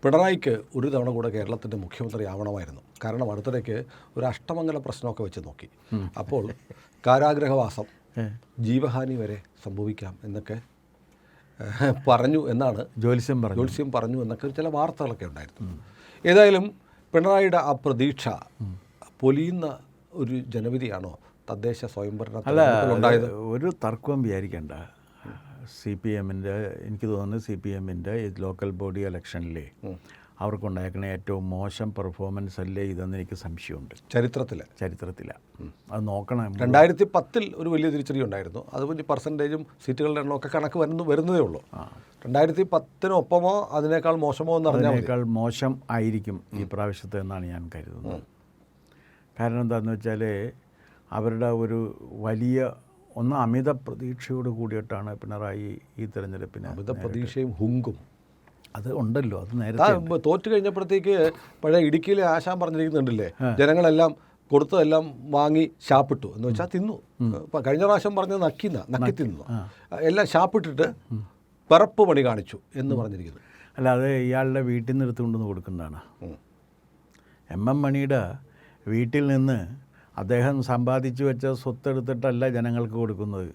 പിണറായിക്ക് ഒരു തവണ കൂടെ കേരളത്തിൻ്റെ മുഖ്യമന്ത്രി ആവണമായിരുന്നു. കാരണം അടുത്തിടയ്ക്ക് ഒരു അഷ്ടമംഗല പ്രശ്നമൊക്കെ വെച്ച് നോക്കി. അപ്പോൾ കാരാഗ്രഹവാസം, ജീവഹാനി വരെ സംഭവിക്കാം എന്നൊക്കെ പറഞ്ഞു എന്നാണ് ജ്യോത്സ്യം പറഞ്ഞു എന്നൊക്കെ ചില വാർത്തകളൊക്കെ ഉണ്ടായിരുന്നു. ഏതായാലും പിണറായിയുടെ ആ പ്രതീക്ഷ പൊലിയുന്ന ഒരു ജനവിധിയാണോ തദ്ദേശ സ്വയംഭരണത്തിലുണ്ടായത്? ഒരു തർക്കവും വിചാരിക്കേണ്ട. എനിക്ക് തോന്നുന്നു CPM-ൻ്റെ ലോക്കൽ ബോഡി ഇലക്ഷനിൽ അവർക്കുണ്ടായിരിക്കണ ഏറ്റവും മോശം പെർഫോമൻസ് അല്ലേ ഇതെന്ന് എനിക്ക് സംശയമുണ്ട്. ചരിത്രത്തിലാണ് അത് നോക്കണം. 2010 ഒരു വലിയ തിരിച്ചടി ഉണ്ടായിരുന്നു. അത് പെർസെൻറ്റേജും സീറ്റുകളുടെ എണ്ണമൊക്കെ കണക്ക് വരുന്നതേ ഉള്ളൂ. 2010-നൊപ്പമോ അതിനേക്കാൾ മോശമോ എന്ന് അതിനേക്കാൾ മോശം ആയിരിക്കും ഈ പ്രാവശ്യത്തെ എന്നാണ് ഞാൻ കരുതുന്നത്. കാരണം എന്താണെന്ന് വെച്ചാൽ അവരുടെ ഒരു വലിയ അമിത പ്രതീക്ഷയോട് കൂടിയിട്ടാണ് പിണറായി ഈ തെരഞ്ഞെടുപ്പിന്. അമിത പ്രതീക്ഷയും ഹുങ്കും അത് ഉണ്ടല്ലോ. അത് നേരത്തെ തോറ്റു കഴിഞ്ഞപ്പോഴത്തേക്ക് പഴയ ഇടുക്കിയിലെ ആശാൻ പറഞ്ഞിരിക്കുന്നുണ്ടല്ലേ, ജനങ്ങളെല്ലാം കൊടുത്തതെല്ലാം വാങ്ങി ശാപ്പിട്ടു എന്ന് വെച്ചാൽ തിന്നു. കഴിഞ്ഞ പ്രാവശ്യം പറഞ്ഞത് നക്കി തിന്നു, എല്ലാം ശാപ്പിട്ടിട്ട് പിറപ്പ് പണി കാണിച്ചു എന്ന് പറഞ്ഞിരിക്കുന്നു. അല്ല, അത് ഇയാളുടെ വീട്ടിൽ നിന്ന് എടുത്തുകൊണ്ടുവന്ന് കൊടുക്കുന്നതാണ്. MM മണിയുടെ വീട്ടിൽ നിന്ന് അദ്ദേഹം സമ്പാദിച്ചു വെച്ച സ്വത്തെടുത്തിട്ടല്ല ജനങ്ങൾക്ക് കൊടുക്കുന്നത്.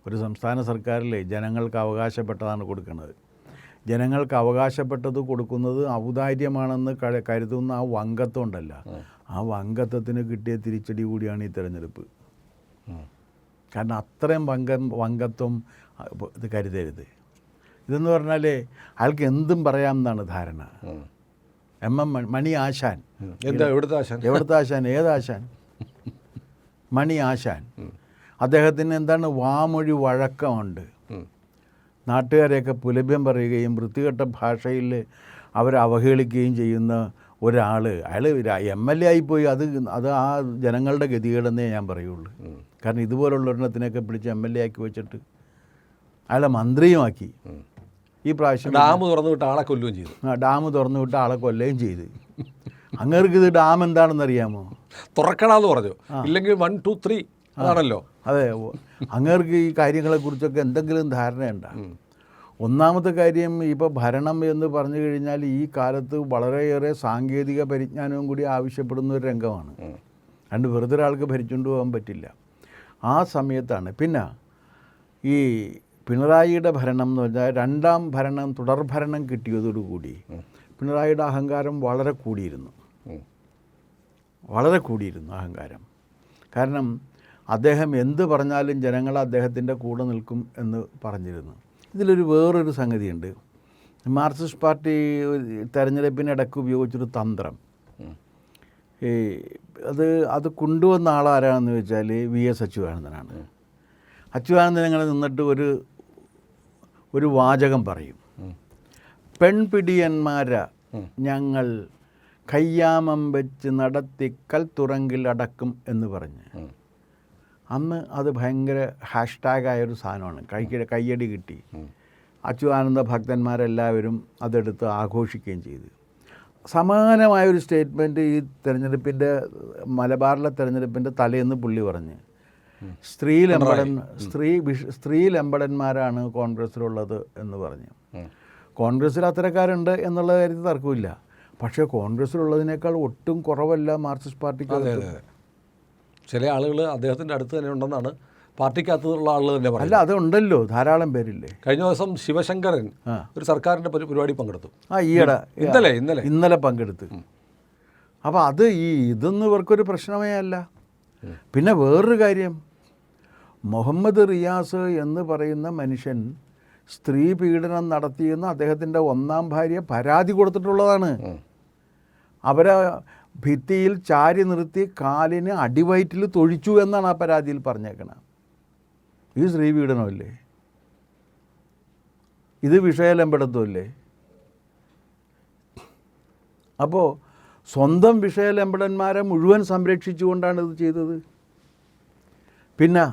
ഒരു സംസ്ഥാന സർക്കാരിൽ ജനങ്ങൾക്ക് അവകാശപ്പെട്ടതാണ് കൊടുക്കുന്നത്. ജനങ്ങൾക്ക് അവകാശപ്പെട്ടത് കൊടുക്കുന്നത് ഔദാര്യമാണെന്ന് കരുതുന്ന ആ വങ്കത്വം ഉണ്ടല്ല, ആ വങ്കത്വത്തിന് കിട്ടിയ തിരിച്ചടി കൂടിയാണ് ഈ തെരഞ്ഞെടുപ്പ്. കാരണം അത്രയും വങ്കത്വം ഇത് കരുതരുത്. ഇതെന്ന് പറഞ്ഞാൽ അയാൾക്ക് എന്തും പറയാമെന്നാണ് ധാരണ. മണി ആശാൻ, എവിടുത്തെ ആശാൻ, ഏതാശാൻ? മണി ആശാൻ. അദ്ദേഹത്തിന് എന്താണ് വാമൊഴി വഴക്കമുണ്ട്. നാട്ടുകാരെയൊക്കെ പുലഭ്യം പറയുകയും വൃത്തികെട്ട ഭാഷയിൽ അവരെ അവഹേളിക്കുകയും ചെയ്യുന്ന ഒരാൾ, അയാൾ MLA ആയിപ്പോയി. അത് ആ ജനങ്ങളുടെ ഗതികേടെന്നേ ഞാൻ പറയുള്ളൂ. കാരണം ഇതുപോലുള്ള ഒരെണ്ണത്തിനൊക്കെ പിടിച്ച് MLA ആക്കി വെച്ചിട്ട് അയാളെ മന്ത്രിയുമാക്കി. ഈ പ്രാവശ്യം ഡാം തുറന്നു വിട്ട് ആളെ കൊല്ലുകയും ചെയ്തു. ഡാം തുറന്നു വിട്ട് ആളെ കൊല്ലുകയും ചെയ്ത്. അങ്ങേർക്ക് ഇത് ഡാം എന്താണെന്ന് അറിയാമോ? തുറക്കണമെന്ന് പറഞ്ഞു, ഇല്ലെങ്കിൽ 1, 2, 3 ആണല്ലോ. അതെ, അങ്ങേർക്ക് ഈ കാര്യങ്ങളെക്കുറിച്ചൊക്കെ എന്തെങ്കിലും ധാരണയുണ്ടോ? ഒന്നാമത്തെ കാര്യം, ഇപ്പോൾ ഭരണം എന്ന് പറഞ്ഞു കഴിഞ്ഞാൽ ഈ കാലത്ത് വളരെയേറെ സാങ്കേതിക പരിജ്ഞാനവും കൂടി ആവശ്യപ്പെടുന്ന ഒരു രംഗമാണ്. അതുകൊണ്ട് വെറുതെ ഒരാൾക്ക് ഭരിച്ചുകൊണ്ട് പോകാൻ പറ്റില്ല. ആ സമയത്താണ് പിന്നെ ഈ പിണറായിയുടെ ഭരണം എന്ന് പറഞ്ഞാൽ രണ്ടാം ഭരണം, തുടർഭരണം കിട്ടിയതോടുകൂടി പിണറായിയുടെ അഹങ്കാരം വളരെ കൂടിയിരുന്നു അഹങ്കാരം. കാരണം അദ്ദേഹം എന്ത് പറഞ്ഞാലും ജനങ്ങൾ അദ്ദേഹത്തിൻ്റെ കൂടെ നിൽക്കും എന്ന് പറഞ്ഞിരുന്നു. ഇതിലൊരു വേറൊരു സംഗതിയുണ്ട്. മാർക്സിസ്റ്റ് പാർട്ടി തെരഞ്ഞെടുപ്പിനിടയ്ക്ക് ഉപയോഗിച്ചൊരു തന്ത്രം, അത് കൊണ്ടുവന്ന ആളാരാണെന്ന് വെച്ചാൽ VS അച്യുതാനന്ദനാണ്. അച്യുതാനന്ദൻ അങ്ങനെ നിന്നിട്ട് ഒരു വാചകം പറയും, പെൺപിടിയന്മാര ഞങ്ങൾ കയ്യാമം വെച്ച് നടത്തി കൽത്തുറങ്കിൽ അടക്കും എന്ന് പറഞ്ഞ്. അന്ന് അത് ഭയങ്കര ഹാഷ്ടാഗായൊരു സാധനമാണ്. കയ്യടി കിട്ടി. അച്യുതാനന്ദ ഭക്തന്മാരെല്ലാവരും അതെടുത്ത് ആഘോഷിക്കുകയും ചെയ്തു. സമാനമായൊരു സ്റ്റേറ്റ്മെൻറ്റ് ഈ തെരഞ്ഞെടുപ്പിൻ്റെ മലബാറിലെ തെരഞ്ഞെടുപ്പിൻ്റെ തലേന്ന് പുള്ളി പറഞ്ഞ്, സ്ത്രീലമ്പടന്മാരാണ് കോൺഗ്രസ്സിലുള്ളത് എന്ന് പറഞ്ഞു. കോൺഗ്രസ്സിൽ അത്തരക്കാരുണ്ട് എന്നുള്ള കാര്യത്തിൽ തർക്കമില്ല. പക്ഷേ കോൺഗ്രസ്സിലുള്ളതിനേക്കാൾ ഒട്ടും കുറവല്ല മാർക്സിസ്റ്റ് പാർട്ടിക്ക്. ചില ആളുകൾ അദ്ദേഹത്തിൻ്റെ അടുത്ത് തന്നെ ഉണ്ടെന്നാണ് പാർട്ടിക്കകത്തുള്ള ആളുകൾ തന്നെ പറയുന്നത്. അല്ല, അതുണ്ടല്ലോ, ധാരാളം പേരില്ലേ. കഴിഞ്ഞ ദിവസം ശിവശങ്കരൻ ഒരു സർക്കാരിൻ്റെ പരിപാടി പങ്കെടുത്തു. ഇന്നലെ പങ്കെടുത്ത്. അപ്പോൾ ഇതൊന്നും ഇവർക്കൊരു പ്രശ്നമേ അല്ല. പിന്നെ വേറൊരു കാര്യം, മുഹമ്മദ് റിയാസ് എന്ന് പറയുന്ന മനുഷ്യൻ സ്ത്രീ പീഡനം നടത്തിയെന്ന് അദ്ദേഹത്തിൻ്റെ 1ാം ഭാര്യ പരാതി കൊടുത്തിട്ടുള്ളതാണ്. അവരെ ഭിത്തിയിൽ ചാരി നിർത്തി കാലിന് അടിവയറ്റിൽ തൊഴിച്ചു എന്നാണ് ആ പരാതിയിൽ പറഞ്ഞേക്കണത്. ഇത് സ്ത്രീ പീഡനമല്ലേ? ഇത് വിഷയലമ്പടത്വമല്ലേ? അപ്പോൾ സ്വന്തം വിഷയലമ്പടന്മാരെ മുഴുവൻ സംരക്ഷിച്ചുകൊണ്ടാണ് ഇത് ചെയ്തത്. പിന്നെ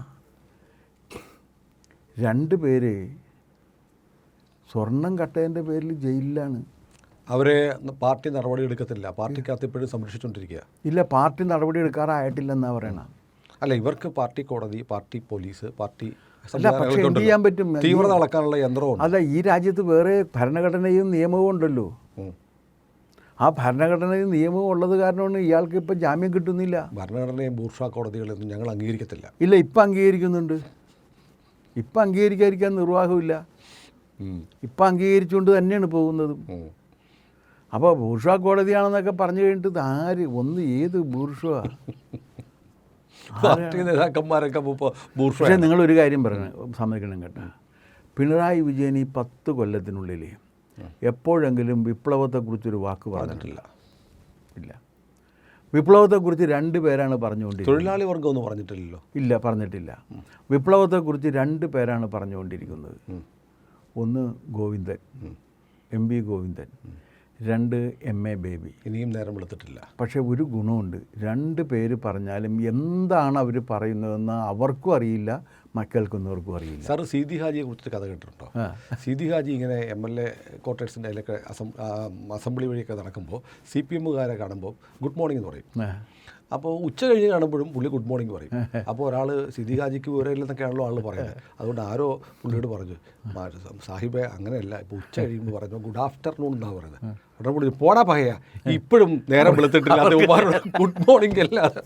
2 പേര് സ്വർണം കട്ടതിൻ്റെ പേരിൽ ജയിലിലാണ്. അവരെ പാർട്ടി നടപടി എടുക്കത്തില്ല, പാർട്ടിക്കകത്ത് ഇപ്പോഴും സംരക്ഷിച്ചുകൊണ്ടിരിക്കുക. ഇല്ല, പാർട്ടി നടപടി എടുക്കാറായിട്ടില്ലെന്നാണ് പറയണം. അല്ല, ഇവർക്ക് പാർട്ടി കോടതി, പാർട്ടി പോലീസ്, പാർട്ടി അല്ല, പക്ഷേ എന്ത് ചെയ്യാൻ പറ്റും? തീവ്രത അളക്കാനുള്ള യന്ത്രവും. അല്ല, ഈ രാജ്യത്ത് വേറെ ഭരണഘടനയും നിയമവും ഉണ്ടല്ലോ. ആ ഭരണഘടനയിൽ നിയമം ഉള്ളത് കാരണമാണ് ഇയാൾക്ക് ഇപ്പം ജാമ്യം കിട്ടുന്നില്ല. ഭരണഘടനയും ബൂർഷ്വാ കോടതികളൊന്നും ഞങ്ങൾ അംഗീകരിക്കത്തില്ല. ഇല്ല, ഇപ്പം അംഗീകരിക്കുന്നുണ്ട്. ഇപ്പം അംഗീകരിക്കാതിരിക്കാൻ നിർവാഹമില്ല. ഇപ്പം അംഗീകരിച്ചുകൊണ്ട് തന്നെയാണ് പോകുന്നതും. അപ്പോൾ ബൂർഷ്വാ കോടതിയാണെന്നൊക്കെ പറഞ്ഞു കഴിഞ്ഞിട്ട് ആര് ഏത് ബൂർഷ്വാ? Party നേതാക്കന്മാരൊക്കെ bourgeois. പക്ഷേ നിങ്ങളൊരു കാര്യം സമ്മതിക്കണം കേട്ടോ, പിണറായി വിജയൻ ഈ 10 കൊല്ലത്തിനുള്ളിൽ എപ്പോഴെങ്കിലും വിപ്ലവത്തെക്കുറിച്ചൊരു വാക്ക് പറഞ്ഞിട്ടില്ല. ഇല്ല. വിപ്ലവത്തെക്കുറിച്ച് 2 പേരാണ് പറഞ്ഞുകൊണ്ടിരിക്കുന്നത്. തൊഴിലാളി വർഗ്ഗം ഒന്നും പറഞ്ഞിട്ടില്ലല്ലോ. ഇല്ല, പറഞ്ഞിട്ടില്ല. വിപ്ലവത്തെക്കുറിച്ച് 2 പേരാണ് പറഞ്ഞുകൊണ്ടിരിക്കുന്നത്. ഒന്ന് Govindan, MP Govindan, 2 MA baby. ഇനിയും നേരം വെളുത്തിട്ടില്ല. പക്ഷേ ഒരു ഗുണമുണ്ട്, 2 പേര് പറഞ്ഞാലും എന്താണ് അവർ പറയുന്നതെന്ന് അവർക്കും അറിയില്ല, മക്കൾക്കൊന്നവർക്കും അറിയില്ല. സാർ സീതി ഹാജിയെ കുറിച്ച് കഥ കേട്ടിട്ടുണ്ടോ? സീതി ഹാജി ഇങ്ങനെ MLA ക്വാർട്ടേഴ്സിൻ്റെ അതിലൊക്കെ അസംബ്ലി വഴിയൊക്കെ നടക്കുമ്പോൾ CPM-കാരെ കാണുമ്പോൾ ഗുഡ് മോർണിംഗ് എന്ന് പറയും. അപ്പോൾ ഉച്ച കഴിഞ്ഞ് കാണുമ്പോഴും പുള്ളി ഗുഡ് മോർണിംഗ് പറയും. അപ്പോൾ ഒരാൾ സീതി ഹാജിക്ക് വിവരമില്ലെന്നൊക്കെയാണല്ലോ ആൾ പറയുന്നത്. അതുകൊണ്ട് ആരോ പുള്ളിയോട് പറഞ്ഞു, സാഹിബെ അങ്ങനെയല്ല, ഇപ്പോൾ ഉച്ച കഴിയുമ്പോൾ പറഞ്ഞു ഗുഡ് ആഫ്റ്റർനൂൺ എന്നാണ് പറയുന്നത്. ഉടനെ പുള്ളി പോടാ പഹയ, ഇപ്പോഴും നേരം വെളുത്തിട്ടില്ല, ഗുഡ് മോർണിംഗ് അല്ലാതെ.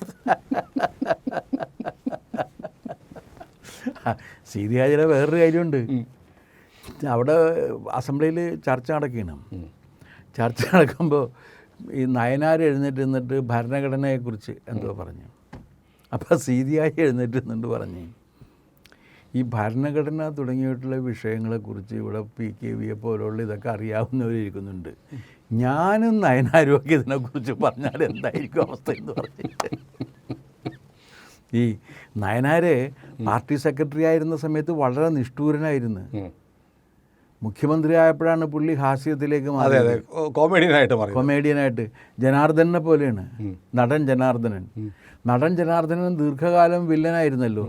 സീതി ഹാജിയുടെ വേറൊരു കാര്യമുണ്ട്. അവിടെ അസംബ്ലിയിൽ ചർച്ച നടക്കുകയാണ്. ചർച്ച നടക്കുമ്പോൾ ഈ നയനാർ എഴുന്നേറ്റ് നിന്നിട്ട് ഭരണഘടനയെക്കുറിച്ച് എന്തോ പറഞ്ഞു. അപ്പോൾ സീതി ഹാജി എഴുന്നേറ്റ് നിന്നിട്ട് പറഞ്ഞു, ഈ ഭരണഘടന തുടങ്ങിയിട്ടുള്ള വിഷയങ്ങളെക്കുറിച്ച് ഇവിടെ PKVയെ പോലുള്ള ഇതൊക്കെ അറിയാവുന്നവരിരിക്കുന്നുണ്ട്, ഞാനും നയനാരും ഒക്കെ ഇതിനെക്കുറിച്ച് പറഞ്ഞാൽ എന്തായിരിക്കും അവസ്ഥ എന്ന് പറഞ്ഞിട്ട്. ഈ നയനാര് പാർട്ടി സെക്രട്ടറി ആയിരുന്ന സമയത്ത് വളരെ നിഷ്ഠൂരനായിരുന്നു. മുഖ്യമന്ത്രി ആയപ്പോഴാണ് പുള്ളി ഹാസ്യത്തിലേക്ക് മാറിയത്. കൊമേഡിയനായിട്ട് ജനാർദ്ദനെ പോലെയാണ്. നടൻ ജനാർദ്ദനൻ ദീർഘകാലം വില്ലനായിരുന്നല്ലോ.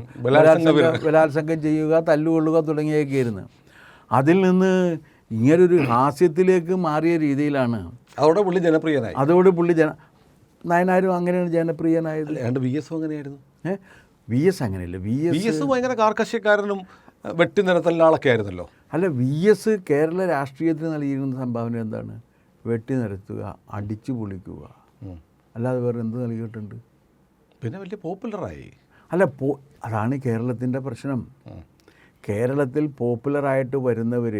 ബലാത്സംഗം ചെയ്യുക, തല്ലുകൊള്ളുക തുടങ്ങിയൊക്കെയായിരുന്നു. അതിൽ നിന്ന് ഇങ്ങനൊരു ഹാസ്യത്തിലേക്ക് മാറിയ രീതിയിലാണ്. അതോടെ പുള്ളി ജനപ്രിയനായി. നയനാരും അങ്ങനെയാണ് ജനപ്രിയനായത്. അങ്ങനെയായിരുന്നു. VS അങ്ങനെയല്ല. VS ഭയങ്കര കാർക്കശ്യക്കാരനും വെട്ടി നിരത്തുന്ന ആളൊക്കെ ആയിരുന്നല്ലോ. അല്ല, VS കേരള രാഷ്ട്രീയത്തിന് നൽകിയിരുന്ന സംഭാവന എന്താണ്? വെട്ടി നിരത്തുക, അടിച്ചു പൊളിക്കുക, അല്ലാതെ വേറെ എന്ത് നൽകിയിട്ടുണ്ട്? പിന്നെ വലിയ പോപ്പുലറായി. അല്ല, അതാണ് കേരളത്തിൻ്റെ പ്രശ്നം. കേരളത്തിൽ പോപ്പുലറായിട്ട് വരുന്നവർ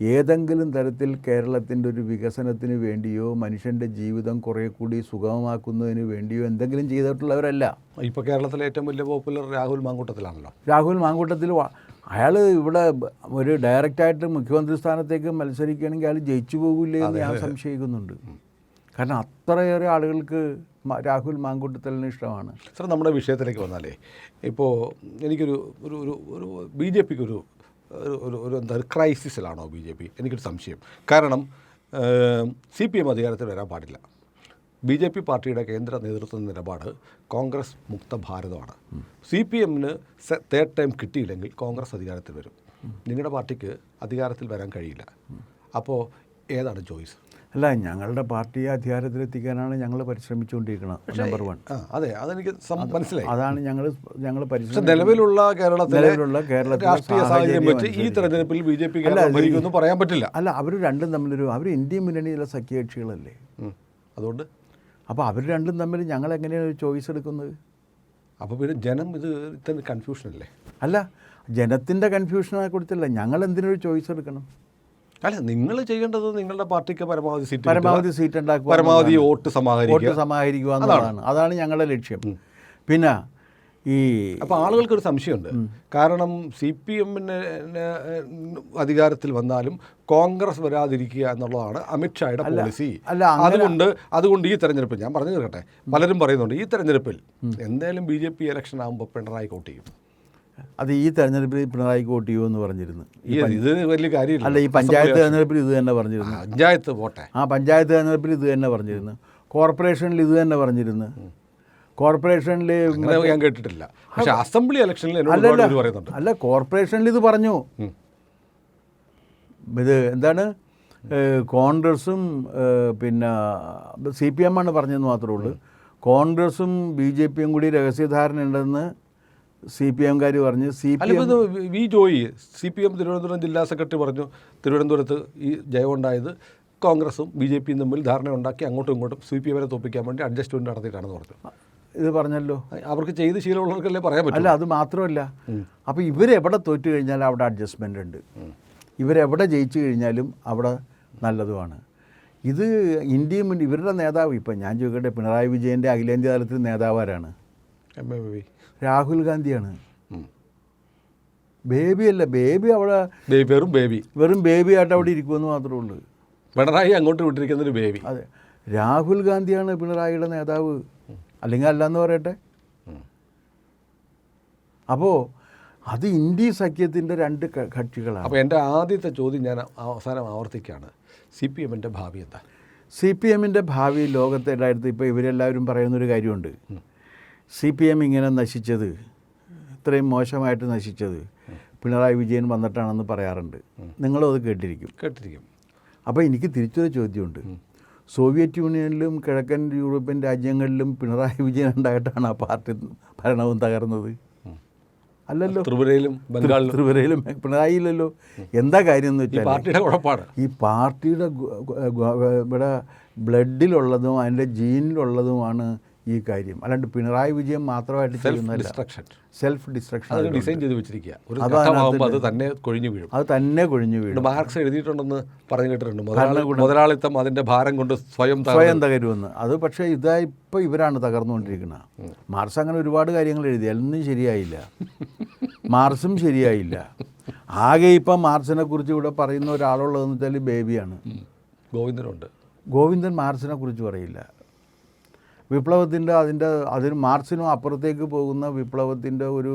ഏതെങ്കിലും തരത്തിൽ കേരളത്തിൻ്റെ ഒരു വികസനത്തിന് വേണ്ടിയോ മനുഷ്യൻ്റെ ജീവിതം കുറേ കൂടി സുഗമമാക്കുന്നതിന് വേണ്ടിയോ എന്തെങ്കിലും ചെയ്തിട്ടുള്ളവരല്ല. ഇപ്പോൾ കേരളത്തിലെ ഏറ്റവും വലിയ പോപ്പുലർ രാഹുൽ മാങ്കൂട്ടത്തിലാണല്ലോ. രാഹുൽ മാങ്കൂട്ടത്തിൽ അയാൾ ഇവിടെ ഒരു ഡയറക്റ്റായിട്ട് മുഖ്യമന്ത്രി സ്ഥാനത്തേക്ക് മത്സരിക്കുകയാണെങ്കിൽ അയാൾ ജയിച്ചു പോകില്ലേ എന്ന് ഞാൻ സംശയിക്കുന്നുണ്ട്. കാരണം അത്രയേറെ ആളുകൾക്ക് രാഹുൽ മാങ്കൂട്ടത്തലിന് ഇഷ്ടമാണ്. സാർ, നമ്മുടെ വിഷയത്തിലേക്ക് വന്നാലേ, ഇപ്പോൾ എനിക്കൊരു ഒരു BJPക്ക് ഒരു എന്താ ക്രൈസിസിലാണോ BJP? എനിക്കൊരു സംശയം. കാരണം CPM അധികാരത്തിൽ വരാൻ പാടില്ല. BJP പാർട്ടിയുടെ കേന്ദ്ര നേതൃത്വ നിലപാട് കോൺഗ്രസ് മുക്ത ഭാരതമാണ്. CPM-ന് 3rd ടൈം കിട്ടിയില്ലെങ്കിൽ കോൺഗ്രസ് അധികാരത്തിൽ വരും. നിങ്ങളുടെ പാർട്ടിക്ക് അധികാരത്തിൽ വരാൻ കഴിയില്ല. അപ്പോൾ ഏതാണ് ചോയ്സ്? അല്ല, ഞങ്ങളുടെ പാർട്ടിയെ അധികാരത്തിലെത്തിക്കാനാണ് ഞങ്ങൾ പരിശ്രമിച്ചുകൊണ്ടിരിക്കുന്നത്. നമ്പർ 1. അതെ, അതെനിക്ക് മനസ്സിലായി. അതാണ് ഞങ്ങൾ നിലവിലുള്ള കേരളത്തിലെ രാഷ്ട്രീയ സാഹചര്യം വെച്ച് ഈ തെരഞ്ഞെടുപ്പിൽ BJP ഭരിക്കുമെന്ന് പറയാൻ പറ്റില്ല. അല്ല, അവർ രണ്ടും അവർ ഇന്ത്യ മുന്നണിയിലെ സഖ്യകക്ഷികളല്ലേ. അതുകൊണ്ട് അപ്പോൾ അവർ രണ്ടും തമ്മിൽ ഞങ്ങൾ എങ്ങനെയാണ് ഒരു ചോയ്സ് എടുക്കുന്നത്? അപ്പോൾ പിന്നെ ജനം ഇത്ര കൺഫ്യൂഷനല്ലേ? അല്ല, ജനത്തിൻ്റെ കൺഫ്യൂഷനെ കൊടുത്തില്ല. ഞങ്ങൾ എന്തിനൊരു ചോയ്സ് എടുക്കണം? അല്ല, നിങ്ങൾ ചെയ്യേണ്ടത് നിങ്ങളുടെ പാർട്ടിക്ക് പരമാവധി സീറ്റ് ഉണ്ടാക്കുക, പരമാവധി വോട്ട് സമാഹരിക്കുക എന്നുള്ളതാണ്. അതാണ് ഞങ്ങളുടെ ലക്ഷ്യം. പിന്നെ അപ്പോൾ ആളുകൾക്കൊരു സംശയമുണ്ട്. കാരണം CPM-ന് അധികാരത്തിൽ വന്നാലും കോൺഗ്രസ് വരാതിരിക്കുക എന്നുള്ളതാണ് അമിത്ഷായുടെ പോളിസി. അതുകൊണ്ട് ഈ തെരഞ്ഞെടുപ്പിൽ ഞാൻ പറഞ്ഞു തീർക്കട്ടെ, പലരും പറയുന്നുണ്ട് ഈ തെരഞ്ഞെടുപ്പിൽ എന്തായാലും BJP ഇലക്ഷൻ ആകുമ്പോൾ പിണറായി വോട്ട് ചെയ്യും. അത് ഈ തെരഞ്ഞെടുപ്പിൽ പിണറായി വോട്ട് ചെയ്യുമെന്ന് പറഞ്ഞിരുന്നു. ഇത് വലിയ കാര്യമില്ല. അല്ല, ഈ പഞ്ചായത്ത് തെരഞ്ഞെടുപ്പിൽ ഇത് തന്നെ പറഞ്ഞിരുന്നു. പഞ്ചായത്ത് വോട്ടെ പഞ്ചായത്ത് തെരഞ്ഞെടുപ്പിൽ ഇത് തന്നെ പറഞ്ഞിരുന്നു. കോർപ്പറേഷനിൽ ഇത് തന്നെ പറഞ്ഞിരുന്നു. കോർപ്പറേഷനിൽ ഞാൻ കേട്ടിട്ടില്ല. പക്ഷേ അസംബ്ലി ഇലക്ഷനിൽ പറയുന്നുണ്ട്. അല്ല, കോർപ്പറേഷനിൽ ഇത് പറഞ്ഞു. ഇത് എന്താണ്, കോൺഗ്രസും പിന്നെ CPM-ആണ് പറഞ്ഞതെന്ന് മാത്രമേ ഉള്ളൂ. കോൺഗ്രസും BJP-യും കൂടി രഹസ്യധാരണ ഉണ്ടെന്ന് CPM-കാർ പറഞ്ഞു. വി ജോയി CPM തിരുവനന്തപുരം ജില്ലാ സെക്രട്ടറി പറഞ്ഞു, തിരുവനന്തപുരത്ത് ഈ ജയമുണ്ടായത് കോൺഗ്രസും BJPയും തമ്മിൽ ധാരണ ഉണ്ടാക്കി അങ്ങോട്ടും ഇങ്ങോട്ടും CPM വരെ തോപ്പിക്കാൻ വേണ്ടി അഡ്ജസ്റ്റ്മെൻറ്റ് നടത്തിയിട്ടാണെന്ന് പറഞ്ഞു. ഇത് പറഞ്ഞല്ലോ. അവർക്ക് ചെയ്ത് ശീലമുള്ളവർക്കല്ലേ പറയാൻ പറ്റും. അല്ല, അത് മാത്രമല്ല, അപ്പോൾ ഇവരെവിടെ തോറ്റു കഴിഞ്ഞാലും അവിടെ അഡ്ജസ്റ്റ്മെൻ്റ് ഉണ്ട്. ഇവരെവിടെ ജയിച്ചു കഴിഞ്ഞാലും അവിടെ നല്ലതുമാണ്. ഇത് ഇന്ത്യയും ഇവരുടെ നേതാവ്, ഇപ്പം ഞാൻ ചോദിക്കട്ടെ, പിണറായി വിജയൻ്റെ അഖിലേന്ത്യാ തലത്തിൽ നേതാവാരാണ്? രാഹുൽ ഗാന്ധിയാണ്. ബേബിയല്ല, ബേബി അവിടെ വെറും ബേബി ആയിട്ട് അവിടെ ഇരിക്കുമെന്ന് മാത്രമേ ഉള്ളൂ. പിണറായി അങ്ങോട്ട് വിട്ടിരിക്കുന്നൊരു ബേബി. അതെ, രാഹുൽ ഗാന്ധിയാണ് പിണറായിയുടെ നേതാവ്, അല്ലെങ്കിൽ അല്ലാന്ന് പറയട്ടെ. അപ്പോൾ അത് ഇന്ത്യ സഖ്യത്തിൻ്റെ രണ്ട് കക്ഷികളാണ്. അപ്പോൾ എൻ്റെ ആദ്യത്തെ ചോദ്യം ഞാൻ അവസാനം ആവർത്തിക്കുകയാണ്, CPMൻ്റെ ഭാവി എന്താ? CPMൻ്റെ ഭാവി ലോകത്തെ എല്ലായിടത്തും ഇപ്പോൾ ഇവരെല്ലാവരും പറയുന്നൊരു കാര്യമുണ്ട്. CPM ഇങ്ങനെ നശിച്ചത്, ഇത്രയും മോശമായിട്ട് നശിച്ചത് പിണറായി വിജയൻ വന്നിട്ടാണെന്ന് പറയാറുണ്ട്. നിങ്ങളും അത് കേട്ടിരിക്കും. അപ്പോൾ എനിക്ക് തിരിച്ചൊരു ചോദ്യമുണ്ട്. സോവിയറ്റ് യൂണിയനിലും കിഴക്കൻ യൂറോപ്യൻ രാജ്യങ്ങളിലും പിണറായി വിജയൻ ഉണ്ടായിട്ടാണ് ആ പാർട്ടി ഭരണവും തകർന്നത്? അല്ലല്ലോ. ത്രിപുരയിലും പിണറായി ഇല്ലല്ലോ. എന്താ കാര്യം എന്ന് വെച്ചാൽ പാർട്ടിയുടെ കുഴപ്പമാണ്. ഈ പാർട്ടിയുടെ ഇവിടെ ബ്ലഡിലുള്ളതും അതിൻ്റെ ജീനിലുള്ളതുമാണ് ഈ കാര്യം. അല്ലാണ്ട് പിണറായി വിജയൻ മാത്രമായിട്ട് ചെയ്യുന്നില്ല. സെൽഫ് ഡിസ്ട്രക്ഷൻ ഡിസൈൻ ചെയ്ത് വെച്ചിരിക്കുക. അത് തന്നെ കൊഴിഞ്ഞു വീഴും. മാർക്സ് എഴുതിയിട്ടുണ്ടെന്ന് പറഞ്ഞു കേട്ടിട്ടുണ്ട്, മുതലാളിത്തം അതിൻ്റെ ഭാരം കൊണ്ട് സ്വയം തകരുമെന്ന്. അത് പക്ഷേ ഇപ്പോൾ ഇവരാണ് തകർന്നുകൊണ്ടിരിക്കുന്നത്. മാർക്സ് അങ്ങനെ ഒരുപാട് കാര്യങ്ങൾ എഴുതി, ഒന്നും ശരിയായില്ല. മാർക്സും ശരിയായില്ല. ആകെ ഇപ്പം മാർക്സിനെ കുറിച്ച് ഇവിടെ പറയുന്ന ഒരാളുള്ളതെന്ന് വെച്ചാൽ ബേബിയാണ്. ഗോവിന്ദൻ മാർക്സിനെ കുറിച്ച് പറയില്ല. വിപ്ലവത്തിൻ്റെ അതിന് മാർക്സിനും അപ്പുറത്തേക്ക് പോകുന്ന വിപ്ലവത്തിൻ്റെ ഒരു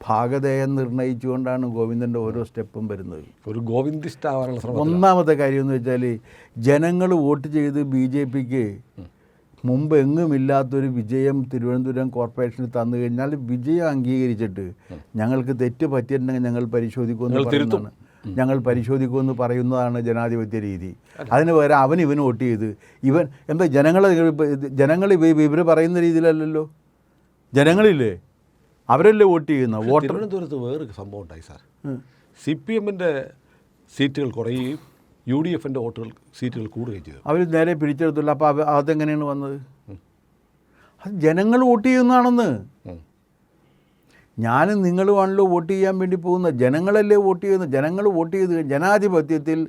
ഭാഗധേയം നിർണ്ണയിച്ചുകൊണ്ടാണ് ഗോവിന്ദൻ്റെ ഓരോ സ്റ്റെപ്പും വരുന്നത്. ഒരു ഗോവിന്ദിസ്റ്റ് ആവാനുള്ള ശ്രമം. ഒന്നാമത്തെ കാര്യം എന്ന് വെച്ചാൽ, ജനങ്ങൾ വോട്ട് ചെയ്ത് BJPക്ക് മുമ്പ് എങ്ങുമില്ലാത്തൊരു വിജയം തിരുവനന്തപുരം കോർപ്പറേഷന് തന്നു കഴിഞ്ഞാൽ വിജയം അംഗീകരിച്ചിട്ട് ഞങ്ങൾക്ക് തെറ്റ് പറ്റിയിട്ടുണ്ടെങ്കിൽ ഞങ്ങൾ പരിശോധിക്കുമെന്ന് പറയുന്നതാണ് ജനാധിപത്യ രീതി. അതിന് പകരം ഇവന് വോട്ട് ചെയ്ത് എന്താ ജനങ്ങൾ ഇവർ പറയുന്ന രീതിയിലല്ലല്ലോ. ജനങ്ങളില്ലേ, അവരല്ലേ വോട്ട് ചെയ്യുന്ന വോട്ടർ. തിരുവനന്തപുരത്ത് വേറൊരു സംഭവം ഉണ്ടായി സാർ. CPMൻ്റെ സീറ്റുകൾ കുറയുകയും UDFൻ്റെ സീറ്റുകൾ കൂടുകയും ചെയ്തു. അവർ നേരെ പിടിച്ചെടുത്തില്ല. അപ്പോൾ അതെങ്ങനെയാണ് വന്നത്? അത് ജനങ്ങൾ വോട്ട് ചെയ്യുന്നതാണെന്ന്. ഞാനും നിങ്ങളുമാണല്ലോ വോട്ട് ചെയ്യാൻ വേണ്ടി പോകുന്നത്. ജനങ്ങളല്ലേ വോട്ട് ചെയ്യുന്നത്. ജനങ്ങൾ വോട്ട് ചെയ്ത് ജനാധിപത്യത്തിൽ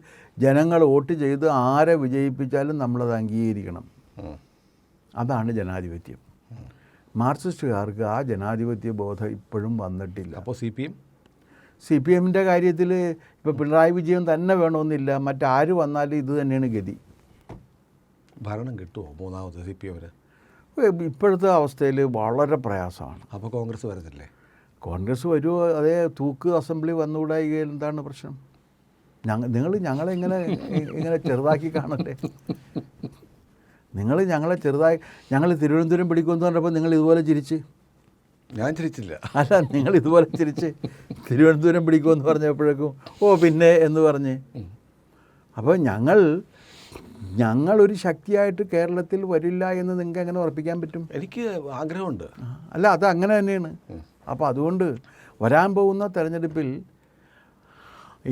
ജനങ്ങൾ വോട്ട് ചെയ്ത് ആരെ വിജയിപ്പിച്ചാലും നമ്മളത് അംഗീകരിക്കണം. അതാണ് ജനാധിപത്യം. മാർക്സിസ്റ്റുകാർക്ക് ആ ജനാധിപത്യ ബോധം ഇപ്പോഴും വന്നിട്ടില്ല. അപ്പോൾ CPMൻ്റെ കാര്യത്തിൽ ഇപ്പോൾ പിണറായി വിജയൻ തന്നെ വേണമെന്നില്ല, മറ്റാര് വന്നാലും ഇത് തന്നെയാണ് ഗതി. ഭരണം കിട്ടുമോ മൂന്നാമത് CPMന്? ഇപ്പോഴത്തെ അവസ്ഥയിൽ വളരെ പ്രയാസമാണ്. അപ്പോൾ കോൺഗ്രസ് വരുന്നില്ലേ? കോൺഗ്രസ് വരുമോ? അതേ തൂക്ക് അസംബ്ലി വന്നുകൂടായികയിൽ എന്താണ് പ്രശ്നം? ഞങ്ങളെ ഇങ്ങനെ ചെറുതാക്കി കാണല്ലേ. ഞങ്ങളെ ഞങ്ങൾ തിരുവനന്തപുരം പിടിക്കുമെന്ന് പറഞ്ഞപ്പോൾ നിങ്ങൾ ഇതുപോലെ ചിരിച്ച്. ഞാൻ ചിരിച്ചില്ല. അല്ല, നിങ്ങൾ ഇതുപോലെ ചിരിച്ച് തിരുവനന്തപുരം പിടിക്കുമെന്ന് പറഞ്ഞപ്പോഴേക്കും പിന്നെ എന്ന് പറഞ്ഞ്. അപ്പോൾ ഞങ്ങളൊരു ശക്തിയായിട്ട് കേരളത്തിൽ വരില്ല എന്ന് നിങ്ങൾക്ക് എങ്ങനെ ഉറപ്പിക്കാൻ പറ്റും? എനിക്ക് ആഗ്രഹമുണ്ട്. അല്ല, അത് അങ്ങനെ തന്നെയാണ്. അപ്പോൾ അതുകൊണ്ട് വരാൻ പോകുന്ന തെരഞ്ഞെടുപ്പിൽ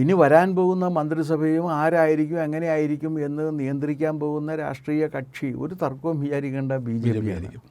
ഇനി വരാൻ പോകുന്ന മന്ത്രിസഭയും ആരായിരിക്കും എങ്ങനെയായിരിക്കും എന്ന് നിയന്ത്രിക്കാൻ പോകുന്ന രാഷ്ട്രീയ കക്ഷി ഒരു തർക്കവും വിചാരിക്കേണ്ട BJP ആയിരിക്കും.